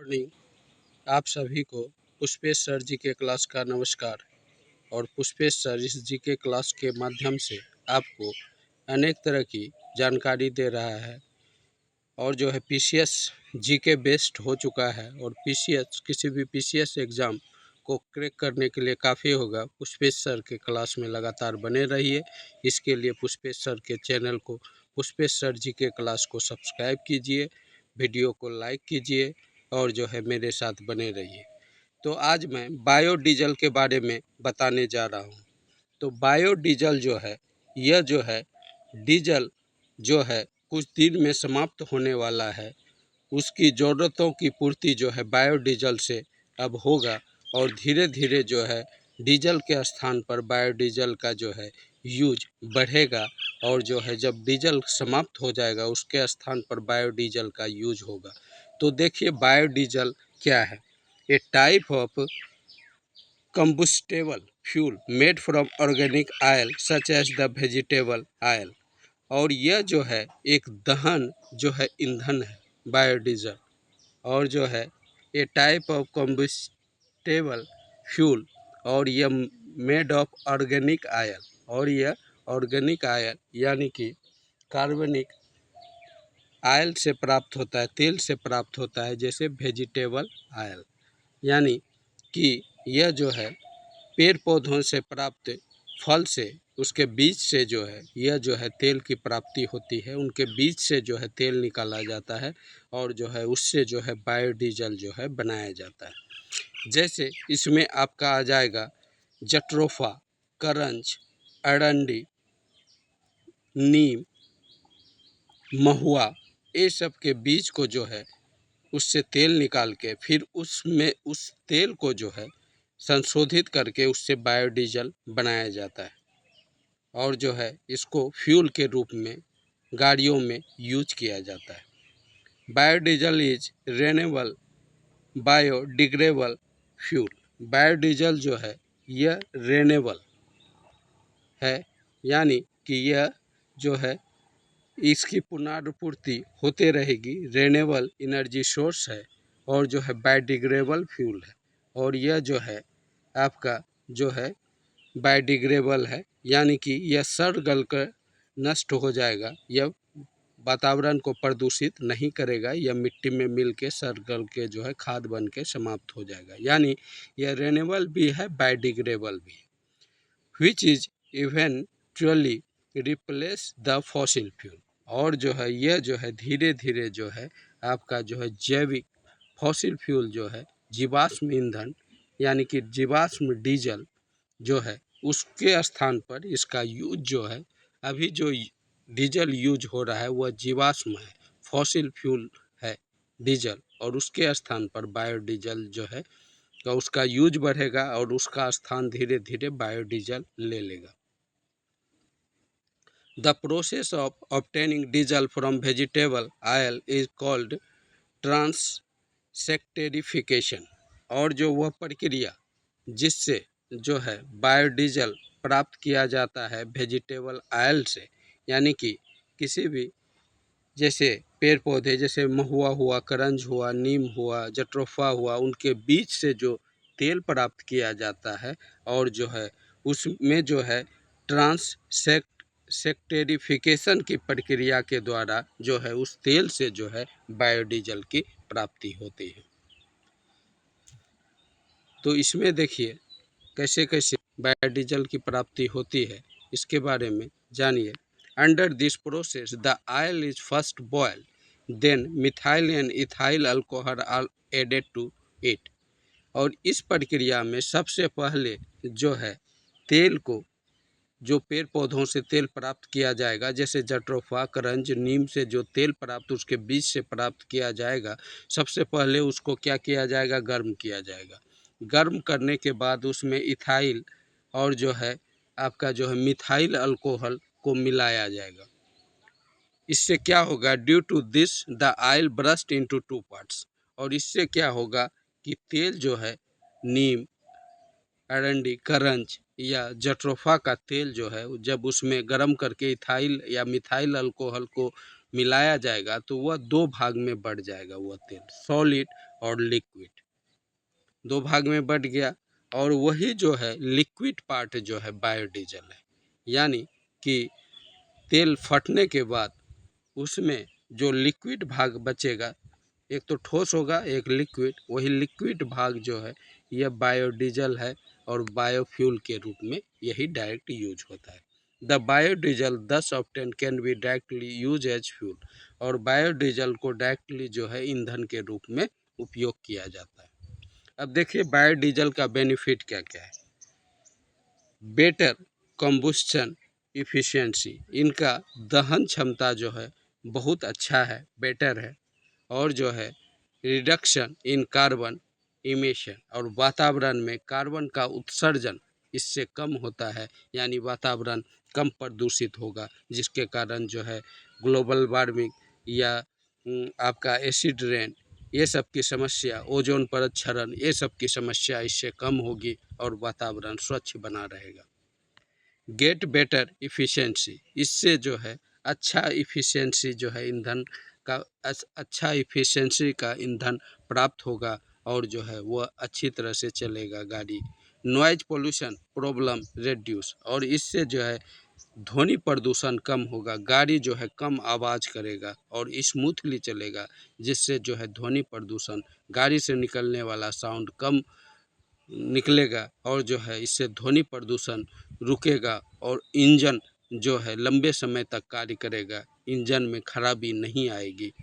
Morning. आप सभी को पुष्पेश सर जी के क्लास का नमस्कार। और पुष्पेश सर इस जी के क्लास के माध्यम से आपको अनेक तरह की जानकारी दे रहा है और जो है पीसीएस जी के बेस्ड हो चुका है और पीसीएस किसी भी पीसीएस एग्ज़ाम को क्रैक करने के लिए काफ़ी होगा। पुष्पेश सर के क्लास में लगातार बने रहिए। इसके लिए पुष्पेश सर के चैनल को पुष्पेश सर जी के क्लास को सब्सक्राइब कीजिए, वीडियो को लाइक कीजिए और जो है मेरे साथ बने रहिए। तो आज मैं बायोडीजल के बारे में बताने जा रहा हूँ। तो बायोडीजल जो है, यह जो है डीजल जो है कुछ दिन में समाप्त होने वाला है। उसकी ज़रूरतों की पूर्ति जो है बायोडीजल से अब होगा और धीरे धीरे जो है डीजल के स्थान पर बायोडीजल का जो है यूज बढ़ेगा और जो है जब डीजल समाप्त हो जाएगा उसके स्थान पर बायोडीजल का यूज होगा। तो देखिए बायोडीजल क्या है। A type of combustible fuel made from organic oil such as the vegetable oil। और यह जो है एक दहन जो है ईंधन है बायोडीजल। और जो है ये टाइप ऑफ कम्बस्टेबल फ्यूल और यह मेड ऑफ ऑर्गेनिक आयल। और यह ऑर्गेनिक आयल यानी कि कार्बनिक आयल से प्राप्त होता है, तेल से प्राप्त होता है, जैसे वेजिटेबल आयल। यानी कि यह जो है पेड़ पौधों से प्राप्त फल से, उसके बीज से जो है यह जो है तेल की प्राप्ति होती है। उनके बीज से जो है तेल निकाला जाता है और जो है उससे जो है बायोडीजल जो है बनाया जाता है। जैसे इसमें आपका आ जाएगा जट्रोफा, करंज, अरंडी, नीम, महुआ, ये सब के बीज को जो है उससे तेल निकाल के फिर उसमें उस तेल को जो है संशोधित करके उससे बायोडीजल बनाया जाता है और जो है इसको फ्यूल के रूप में गाड़ियों में यूज किया जाता है। Biodiesel is renewable biodegradable fuel. Biodiesel जो है यह रेनेबल है, यानी कि यह जो है इसकी पुनर्पूर्ति होते रहेगी। रेनेबल एनर्जी सोर्स है और जो है बायोडिग्रेडेबल फ्यूल है। और यह जो है आपका जो है बायोडिग्रेडेबल है, यानी कि यह सड़ गल कर नष्ट हो जाएगा। यह वातावरण को प्रदूषित नहीं करेगा, यह मिट्टी में मिल के सड़ गल के जो है खाद बन के समाप्त हो जाएगा। यानी यह रेनेबल भी है, बायोडिग्रेडेबल भी है। Which is eventually replace the fossil fuel. और जो है यह जो है धीरे धीरे जो है आपका जो है जैविक फॉसिल फ्यूल जो है जीवाश्म ईंधन यानी कि जीवाश्म डीजल जो है उसके स्थान पर इसका यूज जो है, अभी जो डीजल यूज हो रहा है वह जीवाश्म है, फॉसिल फ्यूल है डीजल, और उसके स्थान पर बायोडीजल जो है तो उसका यूज बढ़ेगा और उसका स्थान धीरे धीरे बायोडीजल ले लेगा। The process of obtaining diesel from vegetable oil is called transesterification. और जो वह प्रक्रिया जिससे जो है बायोडीजल प्राप्त किया जाता है वेजिटेबल ऑयल से, यानी कि किसी भी जैसे पेड़ पौधे जैसे महुआ हुआ, करंज हुआ, नीम हुआ, जट्रोफा हुआ, उनके बीज से जो तेल प्राप्त किया जाता है और जो है उसमें जो है ट्रांससेक्टेरिफिकेशन की प्रक्रिया के द्वारा जो है उस तेल से जो है बायोडीजल की प्राप्ति होती है। तो इसमें देखिए कैसे कैसे बायोडीजल की प्राप्ति होती है, इसके बारे में जानिए। Under this process the oil is first boil, then methyl and ethyl alcohol are added to it. और इस प्रक्रिया में सबसे पहले जो है तेल को, जो पेड़ पौधों से तेल प्राप्त किया जाएगा, जैसे जट्रोफा, करंज, नीम से जो तेल प्राप्त उसके बीज से प्राप्त किया जाएगा, सबसे पहले उसको क्या किया जाएगा, गर्म किया जाएगा। गर्म करने के बाद उसमें इथाइल और जो है आपका जो है मिथाइल अल्कोहल को मिलाया जाएगा। इससे क्या होगा, due to this the oil burst into two parts. और इससे क्या होगा कि तेल जो है नीम, अरंडी, करंज या जट्रोफा का तेल जो है जब उसमें गर्म करके इथाइल या मिथाइल अल्कोहल को मिलाया जाएगा तो वह दो भाग में बढ़ जाएगा। वह तेल सॉलिड और लिक्विड, दो भाग में बट गया। और वही जो है लिक्विड पार्ट जो है बायोडीजल है, यानी कि तेल फटने के बाद उसमें जो लिक्विड भाग बचेगा, एक तो ठोस होगा एक लिक्विड, वही लिक्विड भाग जो है यह बायोडीजल है और बायोफ्यूल के रूप में यही डायरेक्ट यूज होता है। The biodiesel thus obtained can be directly use as fuel, और बायोडीजल को डायरेक्टली जो है ईंधन के रूप में उपयोग किया जाता है। अब देखिए बायोडीजल का बेनिफिट क्या क्या है। बेटर कंबुस्शन इफ़िशियंसी, इनका दहन क्षमता जो है बहुत अच्छा है, बेटर है। और जो है रिडक्शन इन कार्बन इमिशन, और वातावरण में कार्बन का उत्सर्जन इससे कम होता है, यानी वातावरण कम प्रदूषित होगा, जिसके कारण जो है ग्लोबल वार्मिंग या आपका एसिड रेन, ये सब की समस्या, ओजोन परत क्षरण, ये सब की समस्या इससे कम होगी और वातावरण स्वच्छ बना रहेगा। गेट बेटर इफ़िशियंसी, इससे जो है अच्छा इफ़िशियंसी जो है ईंधन का, अच्छा इफ़िशियंसी का ईंधन प्राप्त होगा और जो है वह अच्छी तरह से चलेगा गाड़ी। नॉइज पोल्यूशन प्रॉब्लम रिड्यूस, और इससे जो है ध्वनि प्रदूषण कम होगा, गाड़ी जो है कम आवाज़ करेगा और स्मूथली चलेगा, जिससे जो है ध्वनि प्रदूषण, गाड़ी से निकलने वाला साउंड कम निकलेगा और जो है इससे ध्वनि प्रदूषण रुकेगा और इंजन जो है लंबे समय तक कार्य करेगा, इंजन में खराबी नहीं आएगी।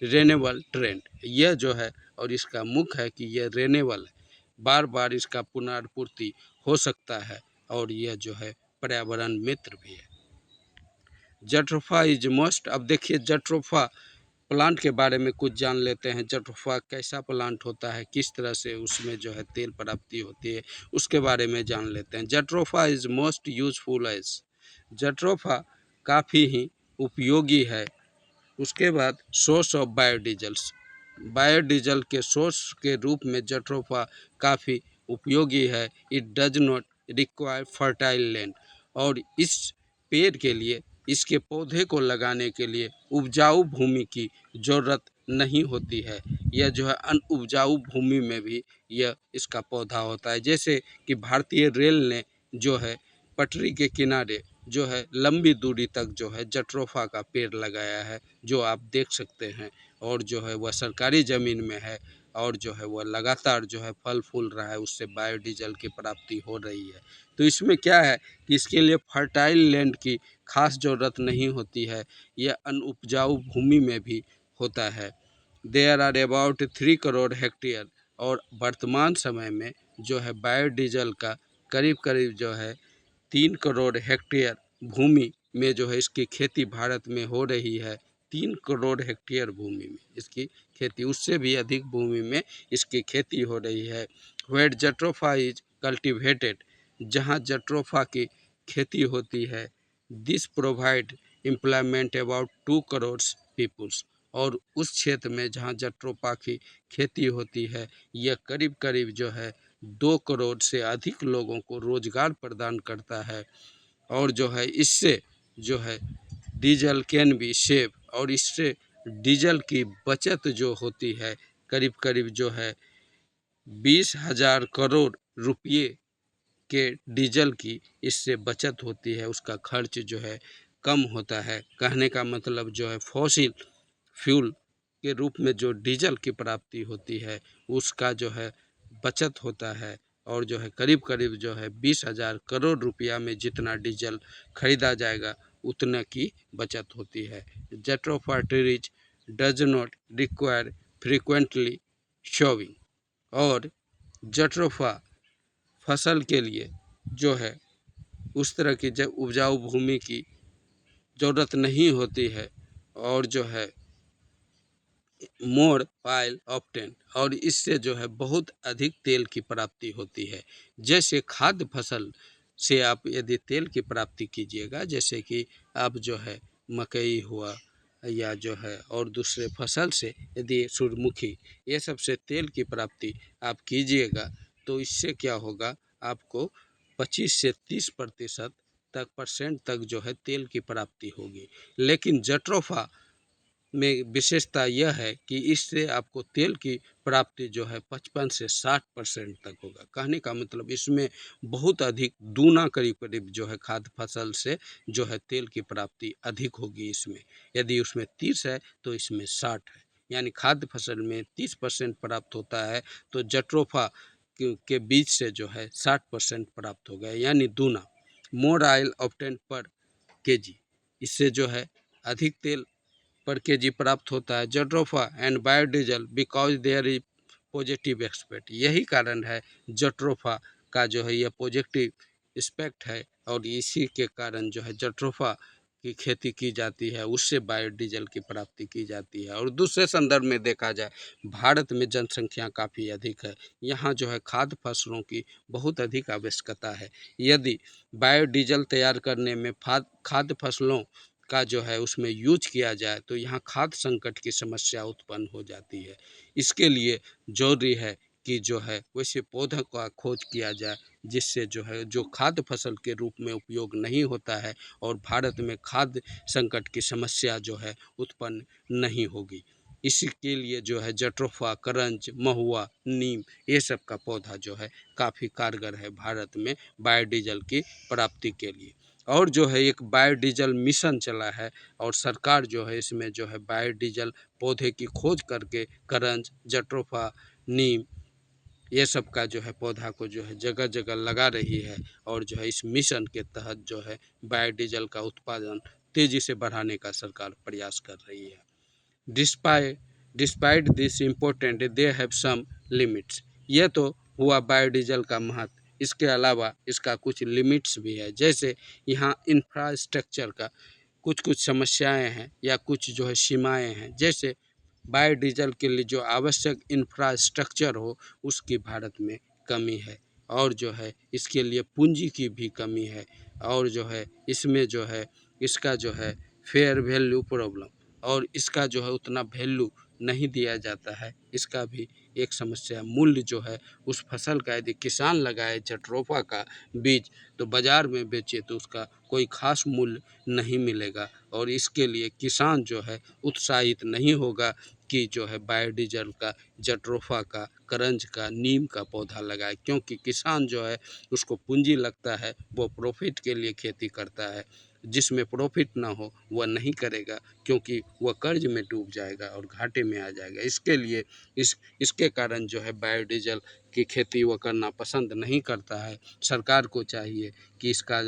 रेनेबल ट्रेंड, यह जो है और इसका मुख्य है कि यह रेनेबल है, बार बार इसका पुनरापूर्ति हो सकता है और यह जो है पर्यावरण मित्र भी है। जट्रोफा इज मोस्ट, अब देखिए जट्रोफा प्लांट के बारे में कुछ जान लेते हैं। जट्रोफा कैसा प्लांट होता है, किस तरह से उसमें जो है तेल प्राप्ति होती है, उसके बारे में जान लेते हैं। Jatropha is most useful as, jatropha काफ़ी ही उपयोगी है। उसके बाद सोर्स ऑफ बायोडीजल्स, बायोडीजल के सोर्स के रूप में जट्रोफा काफ़ी उपयोगी है। It does not require fertile land, और इस पेड़ के लिए, इसके पौधे को लगाने के लिए उपजाऊ भूमि की ज़रूरत नहीं होती है। यह जो है अनउपजाऊ भूमि में भी यह इसका पौधा होता है। जैसे कि भारतीय रेल ने जो है पटरी के किनारे जो है लंबी दूरी तक जो है जट्रोफा का पेड़ लगाया है, जो आप देख सकते हैं, और जो है वह सरकारी ज़मीन में है और जो है वह लगातार जो है फल फूल रहा है, उससे बायोडीजल की प्राप्ति हो रही है। तो इसमें क्या है कि इसके लिए फर्टाइल लैंड की खास ज़रूरत नहीं होती है, यह अनउपजाऊ भूमि में भी होता है। There are about 3 crore hectare, और वर्तमान समय में जो है बायोडीजल का करीब करीब जो है 3 करोड़ हेक्टेयर भूमि में जो है इसकी खेती भारत में हो रही है। 3 करोड़ हेक्टेयर भूमि में इसकी खेती, उससे भी अधिक भूमि में इसकी खेती हो रही है। वेयर जट्रोफा इज कल्टिवेटेड, जहाँ जट्रोफा की खेती होती है। This provide employment about 2 crore peoples, और उस क्षेत्र में जहाँ जट्रोफा की खेती होती है, यह करीब करीब जो है 2 करोड़ से अधिक लोगों को रोजगार प्रदान करता है। और जो है इससे जो है डीजल कैन बी सेव, और इससे डीजल की बचत जो होती है करीब करीब जो है 20,000 करोड़ रुपये के डीजल की इससे बचत होती है, उसका खर्च जो है कम होता है। कहने का मतलब जो है फॉसिल फ्यूल के रूप में जो डीजल की प्राप्ति होती है उसका जो है बचत होता है, और जो है करीब करीब जो है 20,000 करोड़ रुपया में जितना डीजल खरीदा जाएगा उतना की बचत होती है। Jatropha trees does not require frequently showing, और जट्रोफा फसल के लिए जो है उस तरह की जब उपजाऊ भूमि की ज़रूरत नहीं होती है, और जो है मोर ऑयल ऑप्टेन, और इससे जो है बहुत अधिक तेल की प्राप्ति होती है। जैसे खाद्य फसल से आप यदि तेल की प्राप्ति कीजिएगा, जैसे कि आप जो है मकई हुआ या जो है और दूसरे फसल से यदि सूरजमुखी, ये सब से तेल की प्राप्ति आप कीजिएगा, तो इससे क्या होगा, आपको 25 से 30% तक जो है तेल की प्राप्ति होगी। लेकिन जट्रोफा में विशेषता यह है कि इससे आपको तेल की प्राप्ति जो है 55 से 60% तक होगा। कहने का मतलब इसमें बहुत अधिक दूना करीब करीब जो है खाद्य फसल से जो है तेल की प्राप्ति अधिक होगी इसमें। यदि उसमें 30 है तो इसमें 60 है, यानी खाद्य फसल में 30% प्राप्त होता है तो जट्रोफा के बीज से जो है 60% प्राप्त हो गया, यानी दूना। मोर ऑयल ऑब्टेन पर केजी, इससे जो है अधिक तेल पर केजी प्राप्त होता है। Jatropha and biodiesel because there is positive expect, यही कारण है जट्रोफा का जो है यह पॉजिटिव एस्पेक्ट है और इसी के कारण जो है जट्रोफा की खेती की जाती है, उससे बायोडीजल की प्राप्ति की जाती है। और दूसरे संदर्भ में देखा जाए, भारत में जनसंख्या काफ़ी अधिक है, यहाँ जो है खाद्य फसलों की बहुत अधिक आवश्यकता है। यदि बायोडीजल तैयार करने में खाद्य फसलों का जो है उसमें यूज किया जाए तो यहाँ खाद्य संकट की समस्या उत्पन्न हो जाती है। इसके लिए जरूरी है कि जो है वैसे पौधों का खोज किया जाए जिससे जो है जो खाद्य फसल के रूप में उपयोग नहीं होता है और भारत में खाद्य संकट की समस्या जो है उत्पन्न नहीं होगी। इसके लिए जो है जट्रोफा, करंज, महुआ, नीम, ये सब का पौधा जो है काफ़ी कारगर है भारत में बायोडीजल की प्राप्ति के लिए। और जो है एक बायोडीजल मिशन चला है और सरकार जो है इसमें जो है बायोडीजल पौधे की खोज करके करंज, जट्रोफा, नीम, ये सब का जो है पौधा को जो है जगह जगह लगा रही है और जो है इस मिशन के तहत जो है बायोडीजल का उत्पादन तेज़ी से बढ़ाने का सरकार प्रयास कर रही है। Despite despite this important they have some limits, ये तो हुआ बायोडीजल का महत्व। इसके अलावा इसका कुछ लिमिट्स भी है, जैसे यहाँ इंफ्रास्ट्रक्चर का कुछ कुछ समस्याएं हैं या कुछ जो है सीमाएं हैं। जैसे बायोडीजल के लिए जो आवश्यक इंफ्रास्ट्रक्चर हो उसकी भारत में कमी है और जो है इसके लिए पूंजी की भी कमी है और जो है इसमें जो है इसका जो है फेयर वैल्यू प्रॉब्लम और इसका जो है उतना वैल्यू नहीं दिया जाता है, इसका भी एक समस्या। मूल्य जो है उस फसल का यदि किसान लगाए जट्रोफा का बीज तो बाज़ार में बेचे तो उसका कोई खास मूल्य नहीं मिलेगा और इसके लिए किसान जो है उत्साहित नहीं होगा कि जो है बायोडीजल का, जट्रोफा का, करंज का, नीम का पौधा लगाए, क्योंकि किसान जो है उसको पूंजी लगता है, वो प्रॉफिट के लिए खेती करता है। जिसमें प्रॉफिट ना हो वह नहीं करेगा क्योंकि वह कर्ज में डूब जाएगा और घाटे में आ जाएगा। इसके लिए इसके कारण जो है बायोडीजल की खेती वह करना पसंद नहीं करता है। सरकार को चाहिए कि इसका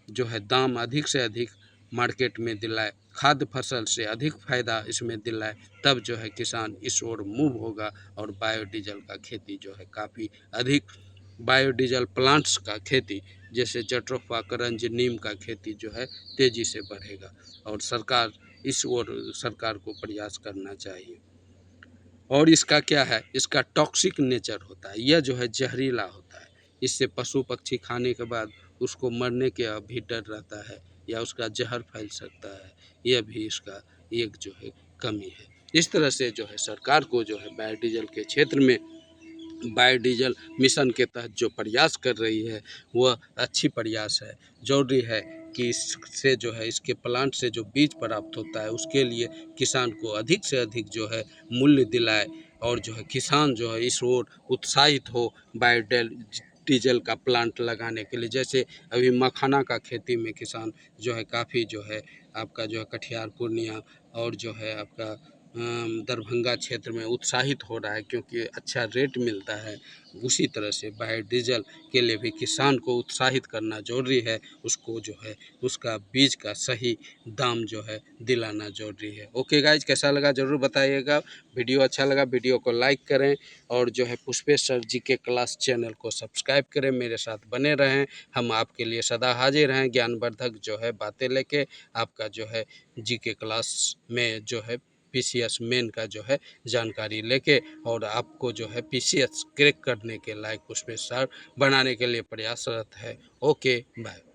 जो है दाम अधिक से अधिक मार्केट में दिलाए, खाद्य फसल से अधिक फ़ायदा इसमें दिलाए, तब जो है किसान इस ओर मूव होगा और बायोडीजल का खेती जो है काफ़ी अधिक, बायोडीजल प्लांट्स का खेती जैसे जट्रोफा, करंज, नीम का खेती जो है तेज़ी से बढ़ेगा और सरकार इस ओर सरकार को प्रयास करना चाहिए। और इसका क्या है, इसका टॉक्सिक नेचर होता है, यह जो है जहरीला होता है, इससे पशु पक्षी खाने के बाद उसको मरने के भी डर रहता है या उसका जहर फैल सकता है, यह भी इसका एक जो है कमी है। इस तरह से जो है सरकार को जो है बायोडीजल के क्षेत्र में बायोडीजल मिशन के तहत जो प्रयास कर रही है वह अच्छी प्रयास है। ज़रूरी है कि इससे जो है इसके प्लांट से जो बीज प्राप्त होता है उसके लिए किसान को अधिक से अधिक जो है मूल्य दिलाए और जो है किसान जो है इस ओर उत्साहित हो डीजल का प्लांट लगाने के लिए। जैसे अभी मखाना का खेती में किसान जो है काफ़ी जो है आपका जो है कटिहार, पूर्णिया और जो है आपका दरभंगा क्षेत्र में उत्साहित हो रहा है क्योंकि अच्छा रेट मिलता है। उसी तरह से बायोडीजल के लिए भी किसान को उत्साहित करना ज़रूरी है, उसको जो है उसका बीज का सही दाम जो है दिलाना ज़रूरी है। ओके गाइज, कैसा लगा ज़रूर बताइएगा। वीडियो अच्छा लगा वीडियो को लाइक करें और जो है पुष्पेश सर जी के क्लास चैनल को सब्सक्राइब करें, मेरे साथ बने रहें। हम आपके लिए सदा हाजिर हैं ज्ञानवर्धक जो है बातें लेके, आपका जो है जी के क्लास में जो है पीसीएस मेन का जो है जानकारी लेके और आपको जो है पीसीएस क्रैक करने के लायक उसमें सर बनाने के लिए प्रयासरत है। Okay bye.